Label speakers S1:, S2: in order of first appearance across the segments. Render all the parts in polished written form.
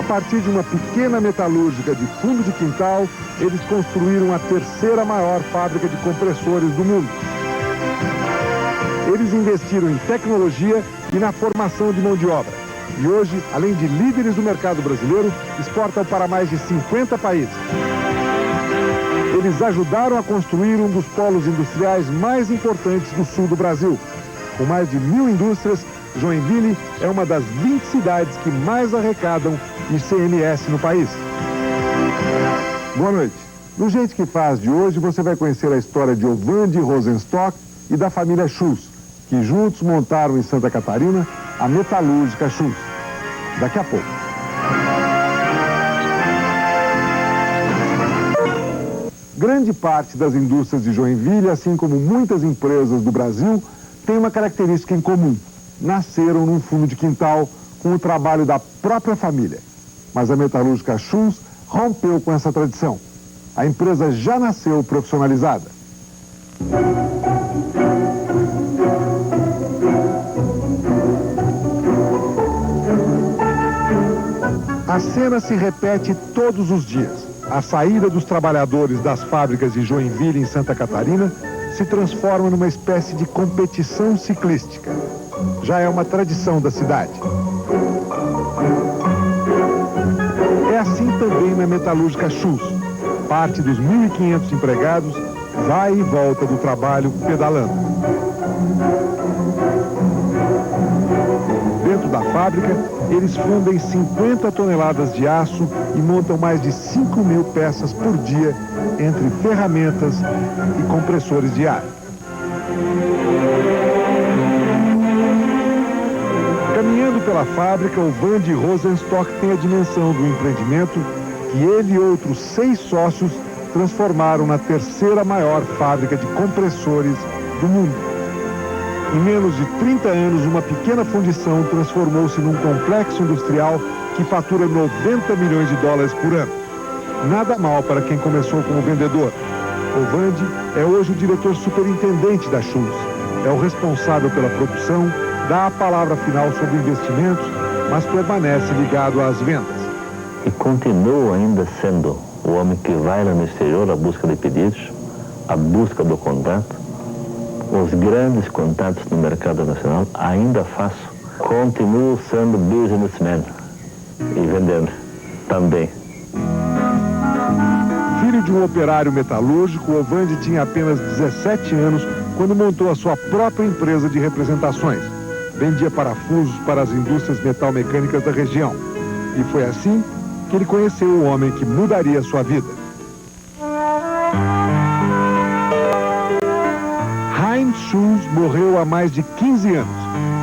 S1: partir de uma pequena metalúrgica de fundo de quintal, eles construíram a terceira maior fábrica de compressores do mundo. Eles investiram em tecnologia e na formação de mão de obra. E hoje, além de líderes do mercado brasileiro, exportam para mais de 50 países. Eles ajudaram a construir um dos polos industriais mais importantes do sul do Brasil. Com mais de 1.000 indústrias, Joinville é uma das 20 cidades que mais arrecadam ICMS no país. Boa noite. No Gente que Faz de hoje, você vai conhecer a história de Ovandi Rosenstock e da família Schultz, que juntos montaram em Santa Catarina a metalúrgica Schultz. Daqui a pouco. Grande parte das indústrias de Joinville, assim como muitas empresas do Brasil, tem uma característica em comum. Nasceram num fundo de quintal com o trabalho da própria família. Mas a metalúrgica Schultz rompeu com essa tradição. A empresa já nasceu profissionalizada. A cena se repete todos os dias. A saída dos trabalhadores das fábricas de Joinville, em Santa Catarina, se transforma numa espécie de competição ciclística. Já é uma tradição da cidade. É assim também na metalúrgica Schultz. Parte dos 1.500 empregados vai e volta do trabalho pedalando. Dentro da fábrica, eles fundem 50 toneladas de aço e montam mais de 5.000 peças por dia entre ferramentas e compressores de ar. Caminhando pela fábrica, Ovandi Rosenstock tem a dimensão do empreendimento que ele e outros 6 sócios transformaram na terceira maior fábrica de compressores do mundo. Em menos de 30 anos, uma pequena fundição transformou-se num complexo industrial que fatura 90 milhões de dólares por ano. Nada mal para quem começou como vendedor. Ovandi é hoje o diretor superintendente da Schultz. É o responsável pela produção, dá a palavra final sobre investimentos, mas permanece ligado às vendas.
S2: E continua ainda sendo o homem que vai lá no exterior à busca de pedidos, à busca do contato. Os grandes contatos no mercado nacional ainda faço. Continuo sendo businessman e vendendo também.
S1: Filho de um operário metalúrgico, Ovandi tinha apenas 17 anos quando montou a sua própria empresa de representações. Vendia parafusos para as indústrias metalmecânicas da região. E foi assim que ele conheceu o homem que mudaria sua vida. Heinz Schultz morreu há mais de 15 anos,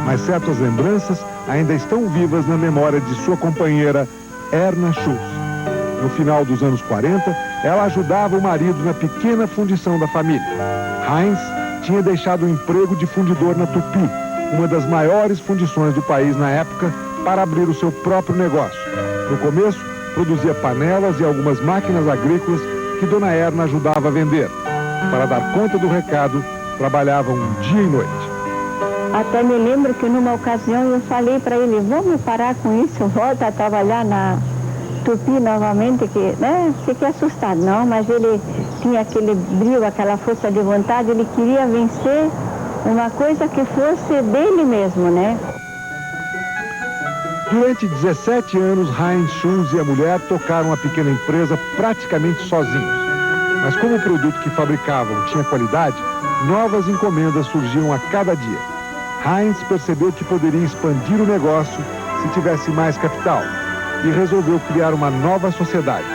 S1: mas certas lembranças ainda estão vivas na memória de sua companheira, Erna Schultz. No final dos anos 40, ela ajudava o marido na pequena fundição da família. Heinz tinha deixado o emprego de fundidor na Tupi, uma das maiores fundições do país na época, para abrir o seu próprio negócio. No começo, produzia panelas e algumas máquinas agrícolas que Dona Erna ajudava a vender. Para dar conta do recado, trabalhavam dia e noite.
S3: Até me lembro que numa ocasião eu falei para ele, vamos parar com isso, volta a trabalhar na Tupi novamente, que, né? Fiquei assustado, não, mas ele tinha aquele brilho, aquela força de vontade, ele queria vencer uma coisa que fosse dele mesmo, né?
S1: Durante 17 anos, Heinz Schultz e a mulher tocaram a pequena empresa praticamente sozinhos. Mas como o produto que fabricavam tinha qualidade, novas encomendas surgiam a cada dia. Heinz percebeu que poderia expandir o negócio se tivesse mais capital e resolveu criar uma nova sociedade.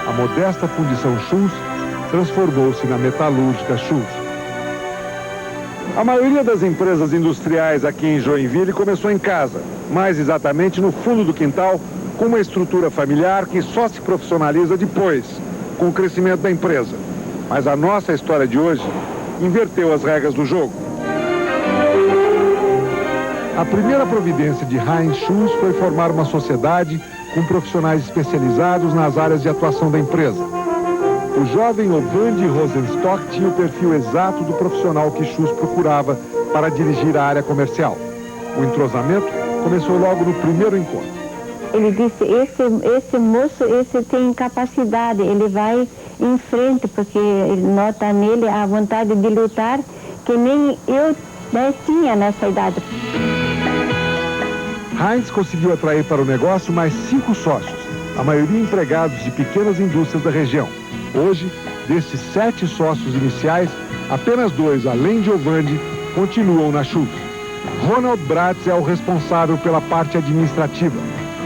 S1: A modesta fundição Schultz transformou-se na metalúrgica Schultz. A maioria das empresas industriais aqui em Joinville começou em casa, mais exatamente no fundo do quintal, com uma estrutura familiar que só se profissionaliza depois, com o crescimento da empresa. Mas a nossa história de hoje inverteu as regras do jogo. A primeira providência de Heinz Schultz foi formar uma sociedade com profissionais especializados nas áreas de atuação da empresa. O jovem Ovandi Rosenstock tinha o perfil exato do profissional que Schultz procurava para dirigir a área comercial. O entrosamento começou logo no primeiro encontro.
S3: Ele disse, esse moço, esse tem capacidade, ele vai em frente, porque ele nota nele a vontade de lutar que nem eu tinha nessa idade.
S1: Heinz conseguiu atrair para o negócio mais 5 sócios, a maioria empregados de pequenas indústrias da região. Hoje, desses 7 sócios iniciais, apenas 2, além de Ovandi, continuam na Schulz. Ronald Bratz é o responsável pela parte administrativa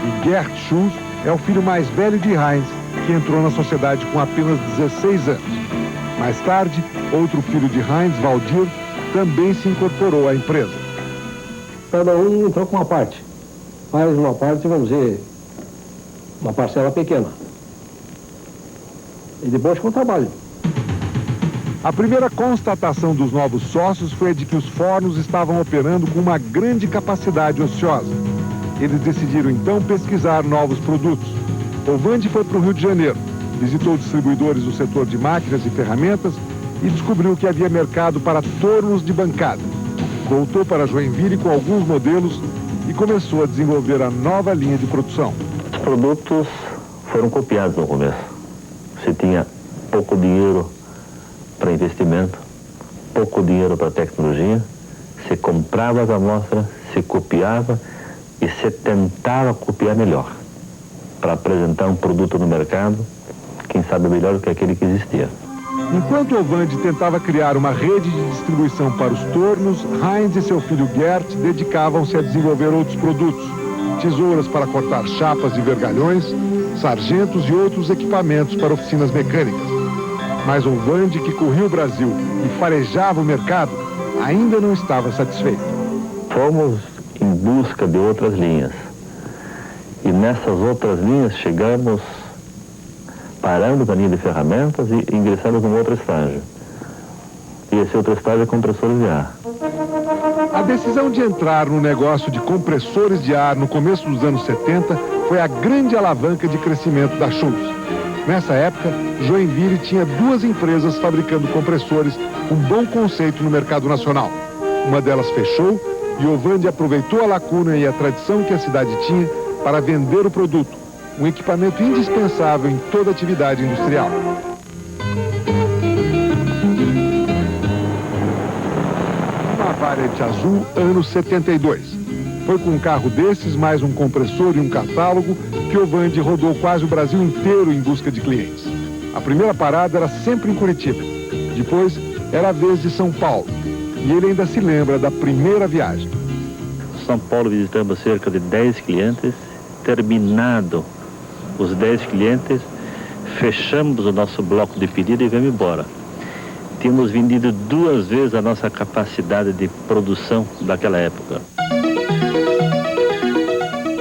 S1: e Gert Schulz é o filho mais velho de Heinz, que entrou na sociedade com apenas 16 anos. Mais tarde, outro filho de Heinz, Waldir, também se incorporou à empresa.
S4: Cada um entrou com uma parte, mas uma parte, vamos dizer, uma parcela pequena. E depois com o trabalho.
S1: A primeira constatação dos novos sócios foi a de que os fornos estavam operando com uma grande capacidade ociosa. Eles decidiram então pesquisar novos produtos. Ovandi foi para o Rio de Janeiro, visitou distribuidores do setor de máquinas e ferramentas e descobriu que havia mercado para tornos de bancada. Voltou para Joinville com alguns modelos e começou a desenvolver a nova linha de produção.
S2: Os produtos foram copiados no começo. Se tinha pouco dinheiro para investimento, pouco dinheiro para tecnologia, se comprava as amostras, se copiava e se tentava copiar melhor, para apresentar um produto no mercado, quem sabe melhor do que aquele que existia.
S1: Enquanto Ovandi tentava criar uma rede de distribuição para os tornos, Heinz e seu filho Gert dedicavam-se a desenvolver outros produtos, tesouras para cortar chapas de vergalhões, sargentos e outros equipamentos para oficinas mecânicas. Mas Ovandi, que corria o Brasil e farejava o mercado, ainda não estava satisfeito.
S2: Fomos em busca de outras linhas. E nessas outras linhas chegamos, paramos na linha de ferramentas e ingressamos num outro estágio. E esse outro estágio é compressores de ar.
S1: A decisão de entrar no negócio de compressores de ar no começo dos anos 70 foi a grande alavanca de crescimento da Schulz. Nessa época, Joinville tinha 2 empresas fabricando compressores com bom conceito no mercado nacional. Uma delas fechou e Ovandi aproveitou a lacuna e a tradição que a cidade tinha para vender o produto, um equipamento indispensável em toda atividade industrial. Uma Variant azul, ano 72. Foi com um carro desses, mais um compressor e um catálogo, que Ovandi rodou quase o Brasil inteiro em busca de clientes. A primeira parada era sempre em Curitiba. Depois, era a vez de São Paulo. E ele ainda se lembra da primeira viagem.
S2: São Paulo visitamos cerca de 10 clientes. Terminado os 10 clientes, fechamos o nosso bloco de pedido e viemos embora. Tínhamos vendido 2 vezes a nossa capacidade de produção daquela época.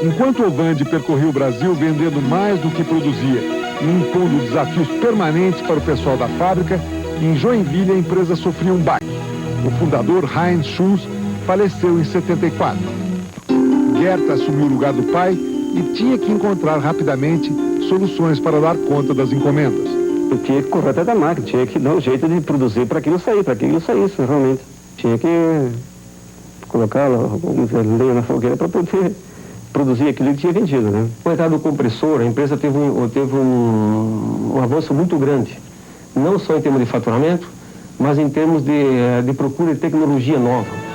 S1: Enquanto Ovandi percorria o Brasil vendendo mais do que produzia e impondo desafios permanentes para o pessoal da fábrica, em Joinville a empresa sofria um baque. O fundador, Heinz Schulz, faleceu em 74. Gert assumiu o lugar do pai e tinha que encontrar rapidamente soluções para dar conta das encomendas.
S4: Eu tinha que correr até da máquina, tinha que dar um jeito de produzir para aquilo sair, para que aquilo saísse realmente. Tinha que colocar lenha na fogueira para poder produzir aquilo que tinha vendido, né? No mercado do compressor, a empresa teve um avanço muito grande, não só em termos de faturamento, mas em termos de procura de tecnologia nova.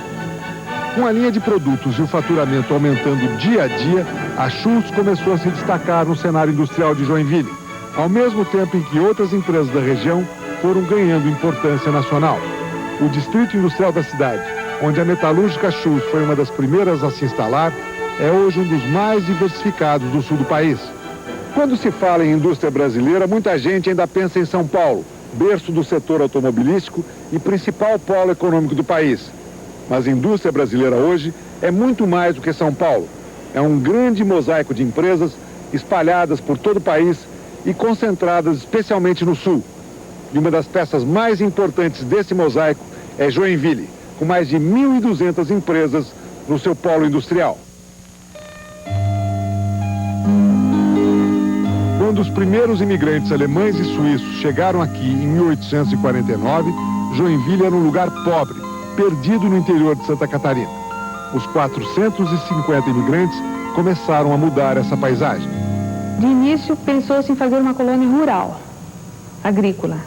S1: Com a linha de produtos e o faturamento aumentando dia a dia, a Schulz começou a se destacar no cenário industrial de Joinville, ao mesmo tempo em que outras empresas da região foram ganhando importância nacional. O distrito industrial da cidade, onde a metalúrgica Schulz foi uma das primeiras a se instalar, é hoje um dos mais diversificados do sul do país. Quando se fala em indústria brasileira, muita gente ainda pensa em São Paulo, berço do setor automobilístico e principal polo econômico do país. Mas a indústria brasileira hoje é muito mais do que São Paulo. É um grande mosaico de empresas espalhadas por todo o país e concentradas especialmente no sul. E uma das peças mais importantes desse mosaico é Joinville, com mais de 1.200 empresas no seu polo industrial. Quando os primeiros imigrantes alemães e suíços chegaram aqui em 1849, Joinville era um lugar pobre, perdido no interior de Santa Catarina. Os 450 imigrantes começaram a mudar essa paisagem.
S5: De início, pensou-se em fazer uma colônia rural, agrícola.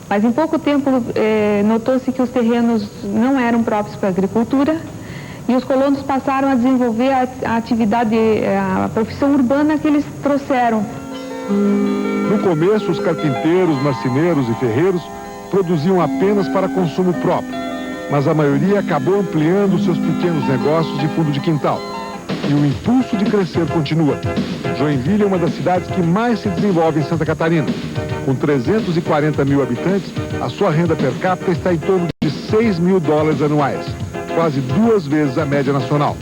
S5: Mas em pouco tempo notou-se que os terrenos não eram próprios para a agricultura e os colonos passaram a desenvolver a atividade, a profissão urbana que eles trouxeram.
S1: No começo, os carpinteiros, marceneiros e ferreiros produziam apenas para consumo próprio, mas a maioria acabou ampliando seus pequenos negócios de fundo de quintal. E o impulso de crescer continua. Joinville é uma das cidades que mais se desenvolve em Santa Catarina. Com 340 mil habitantes, a sua renda per capita está em torno de $6 mil anuais, quase 2 vezes a média nacional.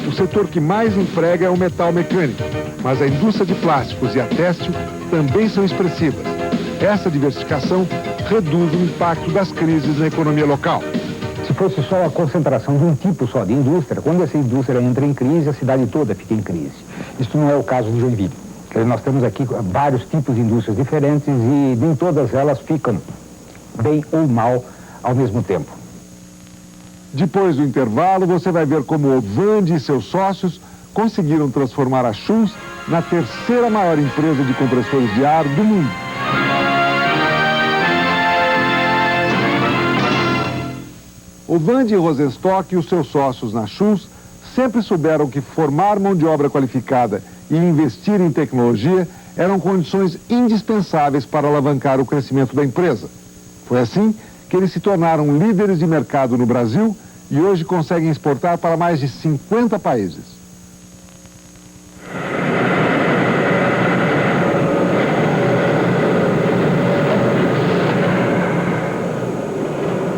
S1: O setor que mais emprega é o metal mecânico, mas a indústria de plásticos e a têxtil também são expressivas. Essa diversificação reduz o impacto das crises na economia local.
S6: Se fosse só a concentração de um tipo só de indústria, quando essa indústria entra em crise, a cidade toda fica em crise. Isso não é o caso de Joinville. Nós temos aqui vários tipos de indústrias diferentes e nem todas elas ficam bem ou mal ao mesmo tempo.
S1: Depois do intervalo, você vai ver como o Vande e seus sócios conseguiram transformar a Schulz na terceira maior empresa de compressores de ar do mundo. O Vande Rosenstock e os seus sócios na Schulz sempre souberam que formar mão de obra qualificada e investir em tecnologia eram condições indispensáveis para alavancar o crescimento da empresa. Foi assim que eles se tornaram líderes de mercado no Brasil e hoje conseguem exportar para mais de 50 países.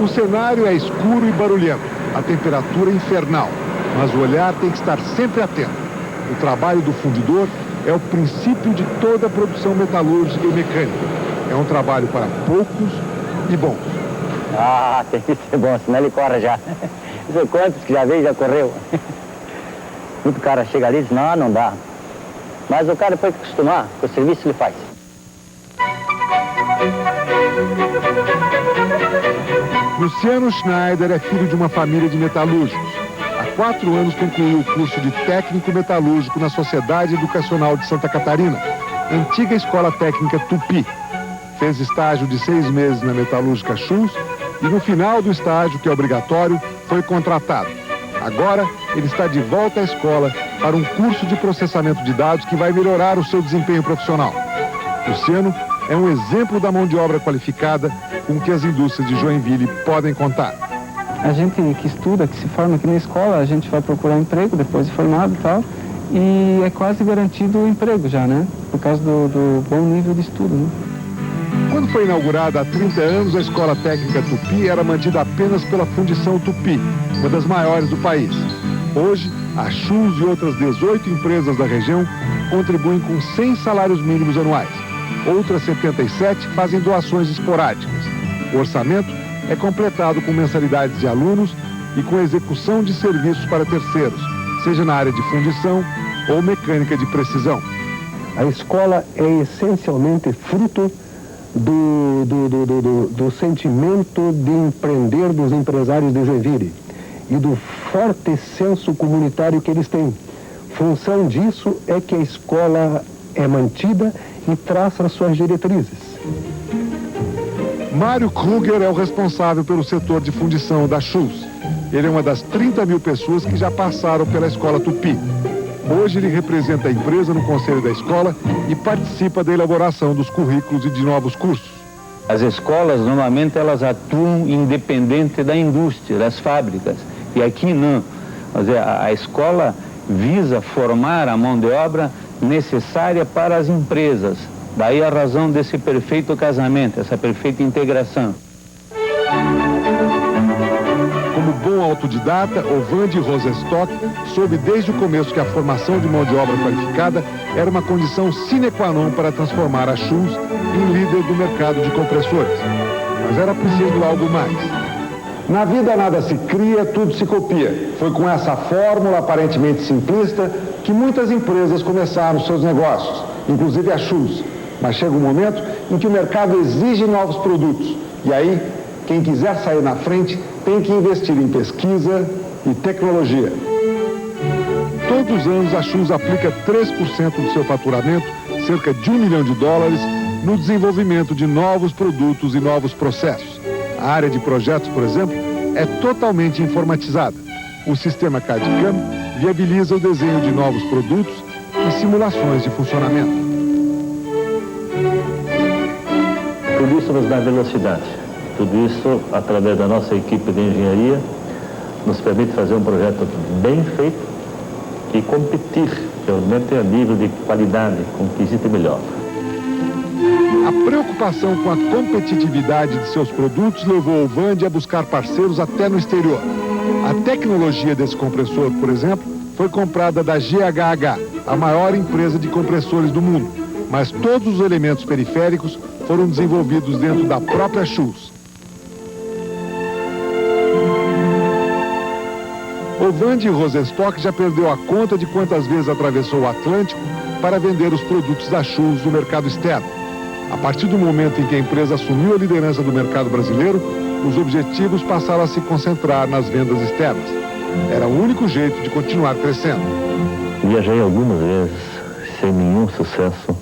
S1: O cenário é escuro e barulhento, a temperatura é infernal, mas o olhar tem que estar sempre atento. O trabalho do fundidor é o princípio de toda a produção metalúrgica e mecânica. É um trabalho para poucos e bons.
S7: Ah, tem que ser bom, senão ele corre já. Não sei quantos que já veio, já correu. Muito cara chega ali e diz, não, não dá. Mas o cara depois que acostumar, com o serviço ele faz.
S1: Luciano Schneider é filho de uma família de metalúrgicos. Há 4 anos concluiu o curso de técnico metalúrgico na Sociedade Educacional de Santa Catarina, antiga Escola Técnica Tupi. Fez estágio de 6 meses na metalúrgica Schulz e no final do estágio, que é obrigatório, foi contratado. Agora, ele está de volta à escola para um curso de processamento de dados que vai melhorar o seu desempenho profissional. Luciano é um exemplo da mão de obra qualificada com que as indústrias de Joinville podem contar.
S4: A gente que estuda, que se forma aqui na escola, a gente vai procurar emprego depois de formado e tal, e é quase garantido o emprego já, né? Por causa do bom nível de estudo, né?
S1: Quando foi inaugurada há 30 anos, a Escola Técnica Tupi era mantida apenas pela Fundição Tupi, uma das maiores do país. Hoje, a Schulz e outras 18 empresas da região contribuem com 100 salários mínimos anuais. Outras 77 fazem doações esporádicas. O orçamento é completado com mensalidades de alunos e com execução de serviços para terceiros, seja na área de fundição ou mecânica de precisão.
S8: A escola é essencialmente fruto do sentimento de empreender dos empresários de Joinville e do forte senso comunitário que eles têm. Função disso é que a escola é mantida e traça as suas diretrizes.
S1: Mário Kruger é o responsável pelo setor de fundição da Schulz. Ele é uma das 30 mil pessoas que já passaram pela Escola Tupi. Hoje ele representa a empresa no conselho da escola e participa da elaboração dos currículos e de novos cursos.
S9: As escolas, normalmente, elas atuam independente da indústria, das fábricas. E aqui não. Quer dizer, a escola visa formar a mão de obra necessária para as empresas. Daí a razão desse perfeito casamento, essa perfeita integração.
S1: Como bom autodidata, o Vande Rosenstock soube desde o começo que a formação de mão de obra qualificada era uma condição sine qua non para transformar a Schulz em líder do mercado de compressores. Mas era preciso algo mais. Na vida nada se cria, tudo se copia. Foi com essa fórmula aparentemente simplista que muitas empresas começaram seus negócios, inclusive a Schulz. Mas chega um momento em que o mercado exige novos produtos. E aí, quem quiser sair na frente tem que investir em pesquisa e tecnologia. Todos os anos, a Schulz aplica 3% do seu faturamento, cerca de $1 milhão, no desenvolvimento de novos produtos e novos processos. A área de projetos, por exemplo, é totalmente informatizada. O sistema CAD/CAM viabiliza o desenho de novos produtos e simulações de funcionamento.
S2: Tudo isso nos dá velocidade. Tudo isso, através da nossa equipe de engenharia, nos permite fazer um projeto bem feito e competir, realmente, a nível de qualidade, com o que existe melhor.
S1: A preocupação com a competitividade de seus produtos levou o Vande a buscar parceiros até no exterior. A tecnologia desse compressor, por exemplo, foi comprada da GHH, a maior empresa de compressores do mundo, mas todos os elementos periféricos foram desenvolvidos dentro da própria Schulz. O Vande Rosenstock já perdeu a conta de quantas vezes atravessou o Atlântico para vender os produtos da Schulz no mercado externo. A partir do momento em que a empresa assumiu a liderança do mercado brasileiro, os objetivos passaram a se concentrar nas vendas externas. Era o único jeito de continuar crescendo.
S2: Viajei algumas vezes, sem nenhum sucesso.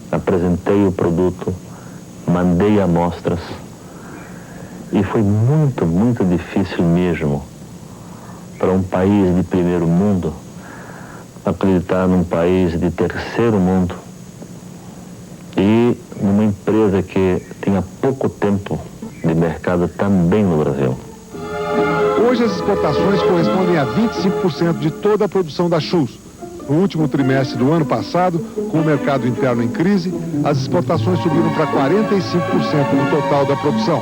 S2: Apresentei o produto, mandei amostras. E foi muito, muito difícil mesmo para um país de primeiro mundo acreditar num país de terceiro mundo e numa empresa que tinha pouco tempo de mercado também no Brasil.
S1: Hoje as exportações correspondem a 25% de toda a produção da Schulz. No último trimestre do ano passado, com o mercado interno em crise, as exportações subiram para 45% do total da produção.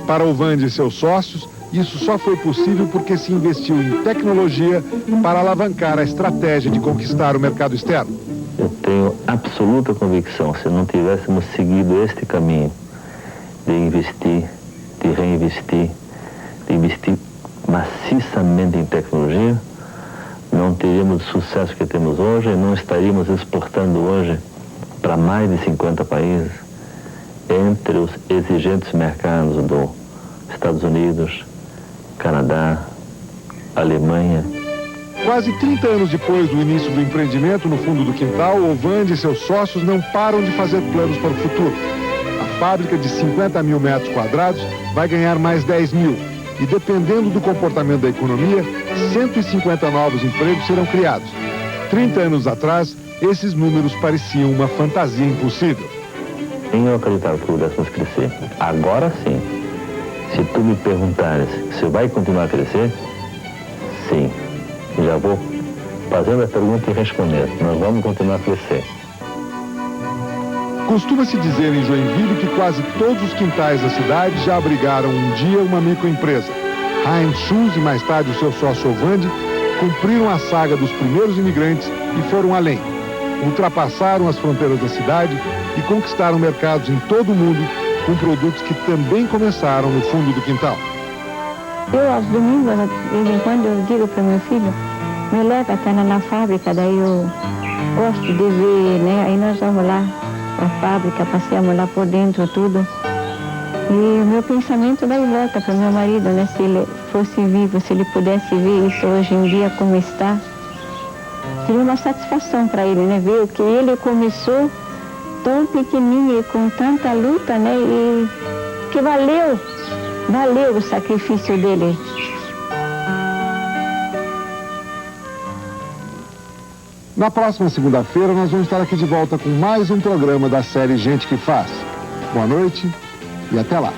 S1: Para o Vande e seus sócios, isso só foi possível porque se investiu em tecnologia para alavancar a estratégia de conquistar o mercado externo.
S2: Eu tenho absoluta convicção, se não tivéssemos seguido este caminho de investir, de reinvestir, de investir maciçamente em tecnologia, não teríamos o sucesso que temos hoje e não estaríamos exportando hoje para mais de 50 países, entre os exigentes mercados dos Estados Unidos, Canadá, Alemanha.
S1: Quase 30 anos depois do início do empreendimento no fundo do quintal, o Vande e seus sócios não param de fazer planos para o futuro. A fábrica de 50 mil metros quadrados vai ganhar mais 10 mil. E dependendo do comportamento da economia, 150 novos empregos serão criados. 30 anos atrás, esses números pareciam uma fantasia impossível.
S2: Nem eu acreditava que pudéssemos crescer. Agora sim. Se tu me perguntares se vai continuar a crescer, sim. Já vou fazendo a pergunta e respondendo. Nós vamos continuar a crescer.
S1: Costuma-se dizer em Joinville que quase todos os quintais da cidade já abrigaram um dia uma microempresa. Heinz Schulz e mais tarde o seu sócio Vande cumpriram a saga dos primeiros imigrantes e foram além. Ultrapassaram as fronteiras da cidade e conquistaram mercados em todo o mundo com produtos que também começaram no fundo do quintal.
S3: Eu, aos domingos, de vez em quando, eu digo para meu filho, me leva até na fábrica, daí eu gosto de ver, né? Aí nós vamos lá para a fábrica, passeamos lá por dentro, tudo. E o meu pensamento daí volta para o meu marido, né? Se ele fosse vivo, se ele pudesse ver isso hoje em dia como está, seria uma satisfação para ele, né? Ver o que ele começou tão pequenininho e com tanta luta, né? E que valeu o sacrifício dele.
S1: Na próxima segunda-feira, nós vamos estar aqui de volta com mais um programa da série Gente que Faz. Boa noite e até lá.